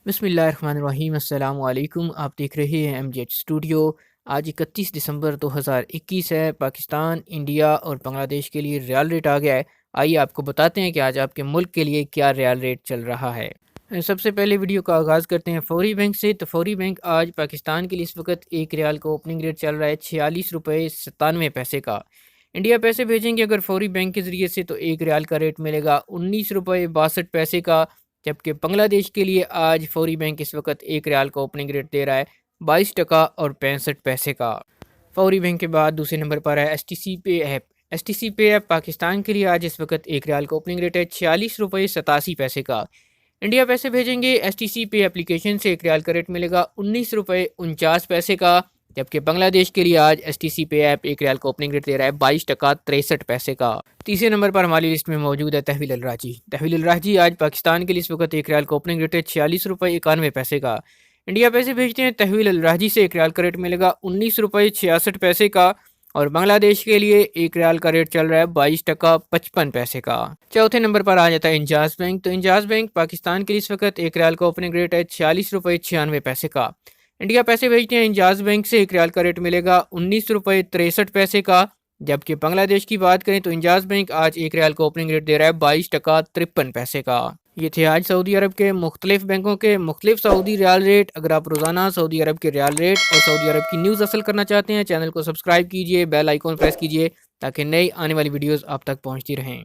बिस्मिल्लाहिर्रहमानिर्रहीम। अस्सलाम वालेकुम। आप देख रहे हैं MGH स्टूडियो। आज 31 दिसंबर 2021 है। पाकिस्तान, इंडिया और बांग्लादेश के लिए रियाल रेट आ गया है। आइए आपको बताते हैं कि आज आपके मुल्क के लिए क्या रियाल रेट चल रहा है। सबसे पहले वीडियो का आगाज़ करते हैं फौरी बैंक से। तो फौरी बैंक आज पाकिस्तान के लिए इस वक्त एक रियाल का ओपनिंग रेट चल रहा है 46 रुपये 97 पैसे का। इंडिया पैसे भेजेंगे अगर फौरी बैंक के ज़रिए से तो एक रियाल का रेट मिलेगा 19 रुपये 62 पैसे का। जबकि बांग्लादेश के लिए आज फौरी बैंक इस वक्त एक रियाल का ओपनिंग रेट दे रहा है 22 टका और 65 पैसे का। फौरी बैंक के बाद दूसरे नंबर पर है STC पे ऐप। STC पे ऐप पाकिस्तान के लिए आज इस वक्त एक रियाल का ओपनिंग रेट है 46 रुपये 87 पैसे का। इंडिया पैसे भेजेंगे STC पे एप्लीकेशन से एक रियाल का रेट मिलेगा 19 रुपये 49 पैसे का। जबकि बांग्लादेश के लिए आज STC पे ऐप एक रियाल का ओपनिंग रेट दे रहा है 22 टका 63 पैसे का। तीसरे नंबर पर हमारी लिस्ट में मौजूद है तहवील अल राजी। तहवील अल राजी आज पाकिस्तान के लिए इस वक्त एक रियाल का ओपनिंग रेट है 46 रुपये 91 पैसे का। इंडिया पैसे भेजते हैं तहवील अल राजी से एक रियाल का रेट मिलेगा 19 रुपये 66 पैसे का। और बांग्लादेश के लिए एक रियाल का रेट चल रहा है 22 टका 55 पैसे का। चौथे नंबर पर आ जाता है इंजाज बैंक। तो इंजाज बैंक पाकिस्तान के लिए इस वक्त एक रियाल का ओपनिंग रेट है 46 रुपये 96 पैसे का। इंडिया पैसे भेजते हैं इंजाज बैंक से एक रियाल का रेट मिलेगा 19 रुपये 63 पैसे का। जबकि बांग्लादेश की बात करें तो इंजाज बैंक आज एक रियाल का ओपनिंग रेट दे रहा है 22 टका 53 पैसे का। ये थे आज सऊदी अरब के मुख्तलिफ बैंकों के मुख्तलिफ सऊदी रियाल रेट। अगर आप रोज़ाना सऊदी अरब के रियाल रेट और सऊदी अरब की न्यूज़ हासिल करना चाहते हैं, चैनल को सब्सक्राइब कीजिए, बेल आइकॉन प्रेस कीजिए ताकि नई आने वाली वीडियोज़ आप तक पहुँचती रहें।